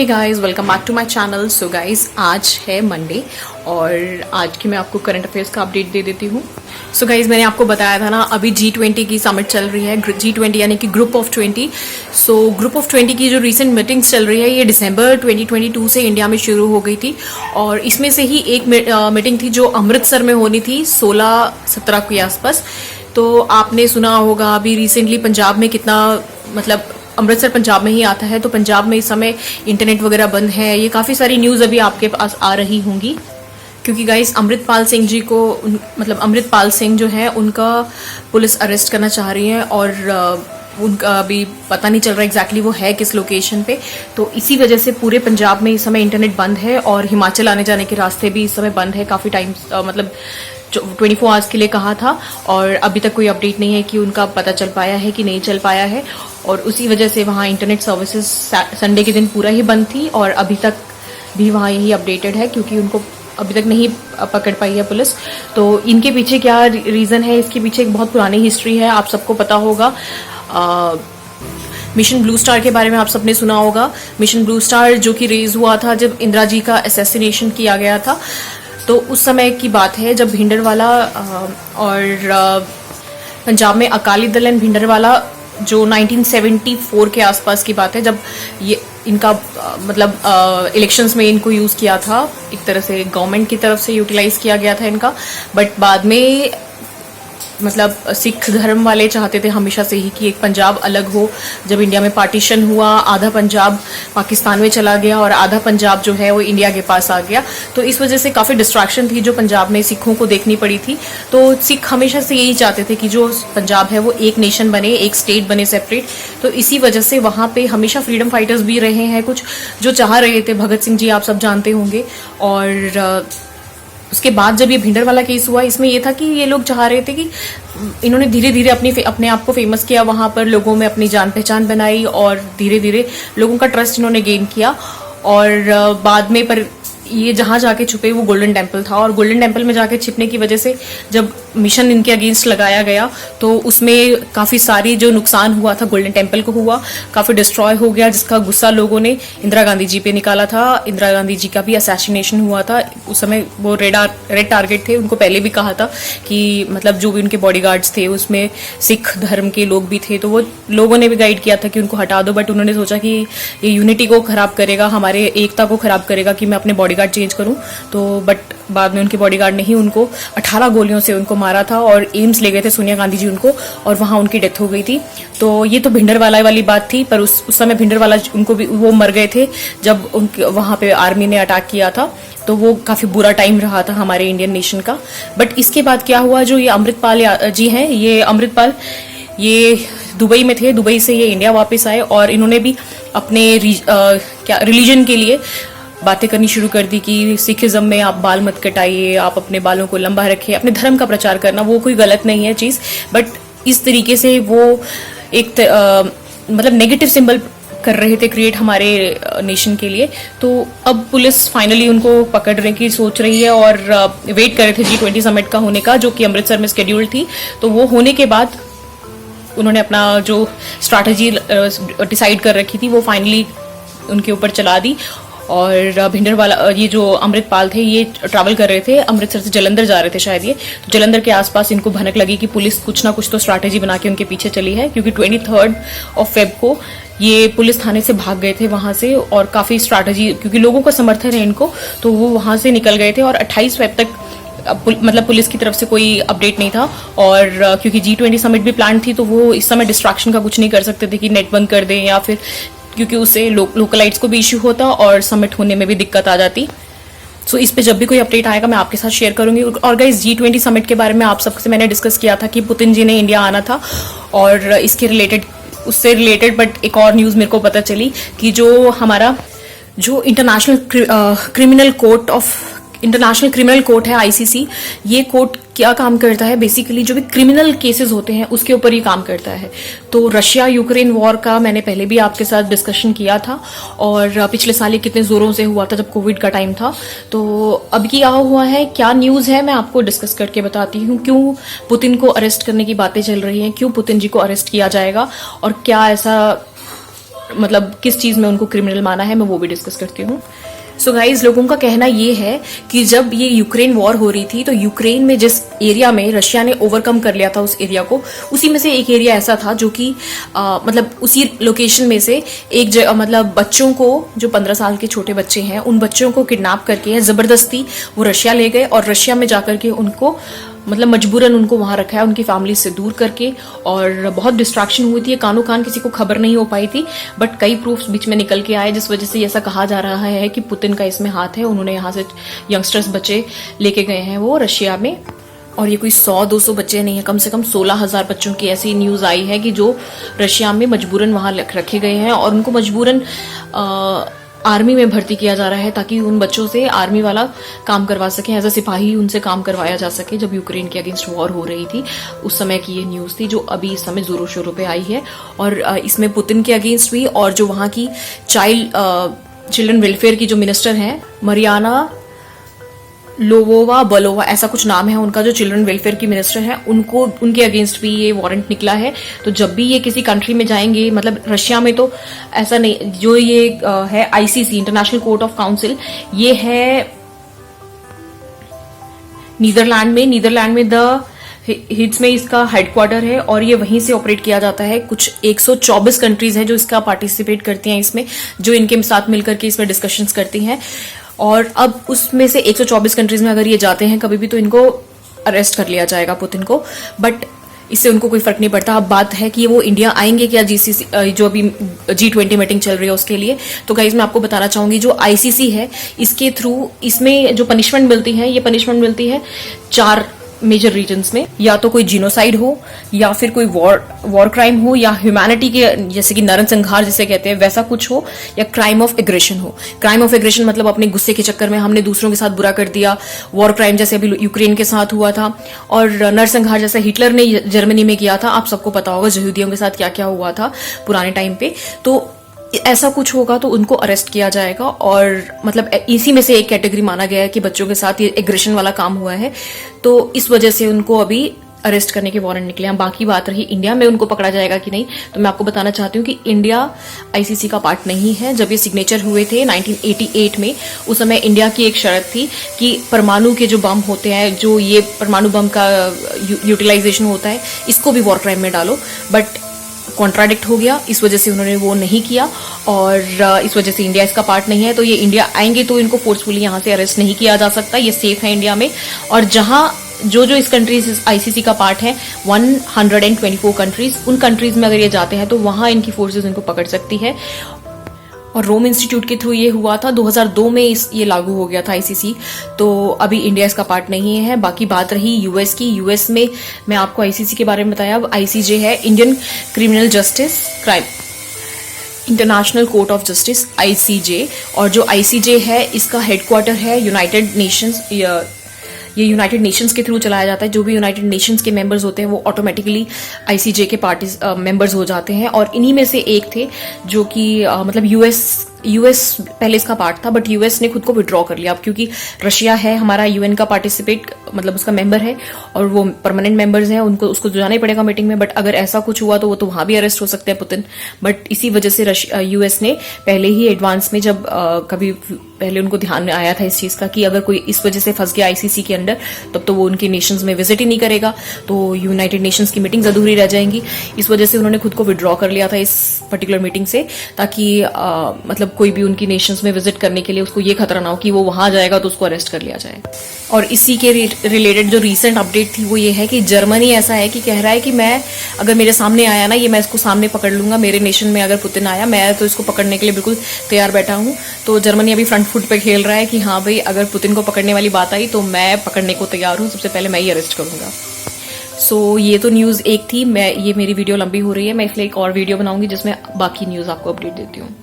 Hey guys, welcome back to my channel. So guys, आज है Monday और आज की मैं आपको करंट अफेयर्स का अपडेट दे देती हूँ। सो गाइस, मैंने आपको बताया था ना, अभी G20 की समिट चल रही है, G20 यानी कि group of 20। So group of 20 की जो रिसेंट मीटिंग्स चल रही है, ये दिसंबर 2022 से इंडिया में शुरू हो गई थी और इसमें से ही एक मीटिंग थी जो अमृतसर में होनी थी 16-17 के आसपास। तो आपने सुना होगा अभी रिसेंटली पंजाब में कितना, मतलब अमृतसर पंजाब में ही आता है, तो पंजाब में इस समय इंटरनेट वगैरह बंद है। ये काफ़ी सारी न्यूज़ अभी आपके पास आ रही होंगी क्योंकि गाइस अमृतपाल सिंह जी को, मतलब अमृतपाल सिंह जो है उनका पुलिस अरेस्ट करना चाह रही है और उनका अभी पता नहीं चल रहा एग्जैक्टली वो है किस लोकेशन पे। तो इसी वजह से पूरे पंजाब में इस समय इंटरनेट बंद है और हिमाचल आने जाने के रास्ते भी इस समय बंद है काफ़ी टाइम, मतलब 24 आवर्स के लिए कहा था और अभी तक कोई अपडेट नहीं है कि उनका पता चल पाया है कि नहीं चल पाया है। और उसी वजह से वहाँ इंटरनेट सर्विसेज संडे के दिन पूरा ही बंद थी और अभी तक भी वहाँ यही अपडेटेड है क्योंकि उनको अभी तक नहीं पकड़ पाई है पुलिस। तो इनके पीछे क्या रीज़न है, इसके पीछे एक बहुत पुरानी हिस्ट्री है, आप सबको पता होगा। मिशन ब्लू स्टार के बारे में आप सबने सुना होगा। मिशन ब्लू स्टार जो कि रेज हुआ था जब इंदिरा जी का असैसिनेशन किया गया था, तो उस समय की बात है जब भिंडरवाला और पंजाब में अकाली दल एंड भिंडरवाला, जो 1974 के आसपास की बात है, जब ये इनका मतलब इलेक्शंस में इनको यूज़ किया था, एक तरह से गवर्नमेंट की तरफ से यूटिलाइज किया गया था इनका। बट बाद में मतलब सिख धर्म वाले चाहते थे हमेशा से ही कि एक पंजाब अलग हो। जब इंडिया में पार्टीशन हुआ, आधा पंजाब पाकिस्तान में चला गया और आधा पंजाब जो है वो इंडिया के पास आ गया। तो इस वजह से काफ़ी डिस्ट्रैक्शन थी जो पंजाब में सिखों को देखनी पड़ी थी। तो सिख हमेशा से यही चाहते थे कि जो पंजाब है वो एक नेशन बने, एक स्टेट बने सेपरेट। तो इसी वजह से वहाँ पे हमेशा फ्रीडम फाइटर्स भी रहे हैं कुछ जो चाह रहे थे। भगत सिंह जी आप सब जानते होंगे। और उसके बाद जब ये भिंडरवाला केस हुआ, इसमें ये था कि ये लोग चाह रहे थे कि इन्होंने धीरे धीरे अपने आप को फेमस किया, वहाँ पर लोगों में अपनी जान पहचान बनाई और धीरे धीरे लोगों का ट्रस्ट इन्होंने गेन किया। और बाद में पर ये जहाँ जाके छुपे वो गोल्डन टेम्पल था और गोल्डन टेम्पल में जाके छिपने की वजह से जब मिशन इनके अगेंस्ट लगाया गया तो उसमें काफ़ी सारी जो नुकसान हुआ था गोल्डन टेम्पल को हुआ, काफ़ी डिस्ट्रॉय हो गया, जिसका गुस्सा लोगों ने इंदिरा गांधी जी पे निकाला था। इंदिरा गांधी जी का भी असैसिनेशन हुआ था उस समय, वो रेड टारगेट थे। उनको पहले भी कहा था कि मतलब जो भी उनके बॉडीगार्ड्स थे उसमें सिख धर्म के लोग भी थे, तो वो लोगों ने भी गाइड किया था कि उनको हटा दो। बट उन्होंने सोचा कि ये यूनिटी को खराब करेगा, हमारे एकता को खराब करेगा कि मैं अपने बॉडीगार्ड चेंज करूं। तो बट बाद में उनके बॉडीगार्ड ने ही उनको 18 गोलियों से उनको मारा था और एम्स ले गए थे सोनिया गांधी जी उनको, और वहां उनकी डेथ हो गई थी। तो ये तो भिंडरवाला वाली बात थी, पर उस समय भिंडरवाला उनको भी वो मर गए थे जब उनके वहां पे आर्मी ने अटैक किया था। तो वो काफी बुरा टाइम रहा था हमारे इंडियन नेशन का। बट इसके बाद क्या हुआ, जो ये अमृतपाल जी हैं, ये अमृतपाल ये दुबई में थे, दुबई से ये इंडिया वापस आए और इन्होंने भी अपने रिलीजन के लिए बातें करनी शुरू कर दी कि सिखिज्म में आप बाल मत कटाइए, आप अपने बालों को लंबा रखें, अपने धर्म का प्रचार करना वो कोई गलत नहीं है चीज़। बट इस तरीके से वो एक मतलब नेगेटिव सिंबल कर रहे थे क्रिएट हमारे नेशन के लिए। तो अब पुलिस फाइनली उनको पकड़ने की सोच रही है और वेट कर रहे थे G20 समिट का होने का, जो कि अमृतसर में शेड्यूल्ड थी। तो वो होने के बाद उन्होंने अपना जो स्ट्रैटेजी डिसाइड कर रखी थी वो फाइनली उनके ऊपर चला दी। और भिंडरवाला, ये जो अमृतपाल थे, ये ट्रैवल कर रहे थे अमृतसर से जलंधर जा रहे थे शायद ये। तो जलंधर के आसपास इनको भनक लगी कि पुलिस कुछ ना कुछ तो स्ट्रैटेजी बना के उनके पीछे चली है, क्योंकि 23 फेब को ये पुलिस थाने से भाग गए थे वहां से और काफी स्ट्रैटेजी, क्योंकि लोगों का समर्थन है इनको, तो वो वहां से निकल गए थे। और 28 फेब तक मतलब पुलिस की तरफ से कोई अपडेट नहीं था। और क्योंकि G20 समिट भी प्लान थी, तो वो इस समय डिस्ट्रैक्शन का कुछ नहीं कर सकते थे कि नेट बंद कर दें या फिर, क्योंकि उससे लोकलाइट्स को भी इश्यू होता और समिट होने में भी दिक्कत आ जाती। सो इस पे जब भी कोई अपडेट आएगा मैं आपके साथ शेयर करूंगी। और गाइस, G20 समिट के बारे में आप सबसे मैंने डिस्कस किया था कि पुतिन जी ने इंडिया आना था और इसके रिलेटेड, उससे रिलेटेड बट एक और न्यूज़ मेरे को पता चली कि जो हमारा जो इंटरनेशनल क्रिमिनल कोर्ट है ICC, ये कोर्ट क्या काम करता है, बेसिकली जो भी क्रिमिनल केसेस होते हैं उसके ऊपर ही काम करता है। तो रशिया यूक्रेन वॉर का मैंने पहले भी आपके साथ डिस्कशन किया था और पिछले साल ये कितने जोरों से हुआ था जब कोविड का टाइम था। तो अब क्या हुआ है, क्या न्यूज़ है, मैं आपको डिस्कस करके बताती हूँ। क्यों पुतिन को अरेस्ट करने की बातें चल रही हैं, क्यों पुतिन जी को अरेस्ट किया जाएगा और क्या ऐसा मतलब किस चीज में उनको क्रिमिनल माना है, मैं वो भी डिस्कस करती हूँ। सो गाइज, लोगों का कहना ये है कि जब ये यूक्रेन वॉर हो रही थी तो यूक्रेन में जिस एरिया में रशिया ने ओवरकम कर लिया था उस एरिया को, उसी में से एक एरिया ऐसा था जो कि मतलब उसी लोकेशन में से एक मतलब बच्चों को, जो 15 साल के छोटे बच्चे हैं, उन बच्चों को किडनैप करके जबरदस्ती वो रशिया ले गए और रशिया में जाकर के उनको मतलब मजबूरन उनको वहां रखा है, उनकी फैमिली से दूर करके। और बहुत डिस्ट्रैक्शन हुई थी, कानो कान किसी को खबर नहीं हो पाई थी, बट कई प्रूफ्स बीच में निकल के आए जिस वजह से ऐसा कहा जा रहा है कि पुतिन का इसमें हाथ है। उन्होंने यहाँ से यंगस्टर्स बच्चे लेके गए हैं वो रशिया में, और ये कोई 100-200 बच्चे नहीं है, कम से कम 16,000 बच्चों की ऐसी न्यूज आई है कि जो रशिया में मजबूरन वहां रखे गए हैं और उनको मजबूरन आर्मी में भर्ती किया जा रहा है ताकि उन बच्चों से आर्मी वाला काम करवा सके, एज अ सिपाही उनसे काम करवाया जा सके। जब यूक्रेन के अगेंस्ट वॉर हो रही थी उस समय की ये न्यूज थी, जो अभी इस समय जोरों शोरों पे आई है। और इसमें पुतिन के अगेंस्ट भी, और जो वहां की चिल्ड्रन वेलफेयर की जो मिनिस्टर हैं, मरियाना लोवोवा बलोवा ऐसा कुछ नाम है उनका, जो चिल्ड्रन वेलफेयर की मिनिस्टर है, उनके अगेंस्ट भी ये वारंट निकला है। तो जब भी ये किसी कंट्री में जाएंगे, मतलब रशिया में तो ऐसा नहीं, जो ये है ICC, international court of council, ये है नीदरलैंड में द हिट्स में इसका हेडक्वार्टर है और ये वहीं से ऑपरेट किया जाता है। कुछ 124 कंट्रीज हैं जो इसका पार्टिसिपेट करती हैं इसमें, जो इनके साथ मिलकर के इसमें डिस्कशंस करती हैं। और अब उसमें से 124 कंट्रीज में अगर ये जाते हैं कभी भी तो इनको अरेस्ट कर लिया जाएगा पुतिन को, बट इससे उनको कोई फर्क नहीं पड़ता। अब बात है कि वो इंडिया आएंगे क्या जीसीसी, जो अभी G20 मीटिंग चल रही है उसके लिए। तो गाइज मैं आपको बताना चाहूंगी, जो आईसीसी है इसके थ्रू इसमें जो पनिशमेंट मिलती है, ये पनिशमेंट मिलती है 4 मेजर रीजन्स में, या तो कोई जीनोसाइड हो, या फिर कोई वॉर क्राइम हो, या ह्यूमैनिटी के जैसे कि नरसंहार जिसे कहते हैं वैसा कुछ हो, या क्राइम ऑफ एग्रेशन हो। क्राइम ऑफ एग्रेशन मतलब अपने गुस्से के चक्कर में हमने दूसरों के साथ बुरा कर दिया। वॉर क्राइम जैसे अभी यूक्रेन के साथ हुआ था, और नरसंहार जैसे हिटलर ने जर्मनी में किया था। आप सबको पता होगा यहूदियों के साथ क्या क्या हुआ था पुराने टाइम पे। तो ऐसा कुछ होगा तो उनको अरेस्ट किया जाएगा, और मतलब इसी में से एक कैटेगरी माना गया है कि बच्चों के साथ ये एग्रेशन वाला काम हुआ है, तो इस वजह से उनको अभी अरेस्ट करने के वारंट निकले हैं। बाकी बात रही इंडिया में उनको पकड़ा जाएगा कि नहीं, तो मैं आपको बताना चाहती हूँ कि इंडिया आईसीसी का पार्ट नहीं है। जब ये सिग्नेचर हुए थे 1988 में, उस समय इंडिया की एक शर्त थी कि परमाणु के जो बम होते हैं, जो ये परमाणु बम का यूटिलाइजेशन होता है, इसको भी वॉर क्राइम में डालो, बट कॉन्ट्राडिक्ट हो गया, इस वजह से उन्होंने वो नहीं किया, और इस वजह से इंडिया इसका पार्ट नहीं है। तो ये इंडिया आएंगे तो इनको फोर्सफुली यहां से अरेस्ट नहीं किया जा सकता, ये सेफ है इंडिया में। और जहां जो इस कंट्रीज आईसीसी का पार्ट है 124 कंट्रीज, उन कंट्रीज में अगर ये जाते हैं तो वहां इनकी फोर्सेज इनको पकड़ सकती है। और रोम इंस्टीट्यूट के थ्रू ये हुआ था 2002 में, ये लागू हो गया था आईसीसी। तो अभी इंडिया इसका पार्ट नहीं है। बाकी बात रही यूएस की, यूएस में मैं आपको आईसीसी के बारे में बताया। अब आईसीजे है Indian criminal justice crime international court of justice, ICJ. और जो आईसीजे है इसका हेडक्वार्टर है यूनाइटेड नेशंस। ये यूनाइटेड नेशंस के थ्रू चलाया जाता है। जो भी यूनाइटेड नेशंस के मेंबर्स होते हैं वो ऑटोमेटिकली आईसीजे के मेंबर्स हो जाते हैं, और इन्हीं में से एक थे जो कि मतलब यूएस पहले इसका पार्ट था, बट यूएस ने खुद को विड्रॉ कर लिया। अब क्योंकि रशिया है हमारा यूएन का पार्टिसिपेट, मतलब उसका मेंबर है, और वो परमानेंट मेंबर्स हैं, उसको जाना ही पड़ेगा मीटिंग में। बट अगर ऐसा कुछ हुआ तो वो तो वहां भी अरेस्ट हो सकते हैं पुतिन। बट इसी वजह से यूएस ने पहले ही एडवांस में, जब कभी पहले उनको ध्यान में आया था इस चीज का कि अगर कोई इस वजह से फंस गया आईसीसी के अंडर, तब तो वो उनके नेशंस में विजिट ही नहीं करेगा, तो यूनाइटेड नेशंस की मीटिंग्स अधूरी रह जाएंगी। इस वजह से उन्होंने खुद को विड्रॉ कर लिया था इस पर्टिकुलर मीटिंग से, ताकि मतलब कोई भी उनकी नेशंस में विजिट करने के लिए उसको ये खतरा ना हो कि वो वहां जाएगा तो उसको अरेस्ट कर लिया जाए। और इसी के रिलेटेड जो रीसेंट अपडेट थी वो ये है कि जर्मनी ऐसा है कि कह रहा है कि मैं, अगर मेरे सामने आया ना, ये मैं इसको सामने पकड़ लूंगा, मेरे नेशन में अगर पुतिन आया, मैं तो इसको पकड़ने के लिए बिल्कुल तैयार बैठा हूं। तो जर्मनी अभी फ्रंट फुट पे खेल रहा है कि हाँ भाई, अगर पुतिन को पकड़ने वाली बात आई तो मैं पकड़ने को तैयार हूं, सबसे पहले मैं ही अरेस्ट करूंगा। सो ये तो न्यूज एक थी। ये मेरी वीडियो लंबी हो रही है, मैं इसलिए एक और वीडियो बनाऊंगी जिसमें बाकी न्यूज आपको अपडेट देती हूँ।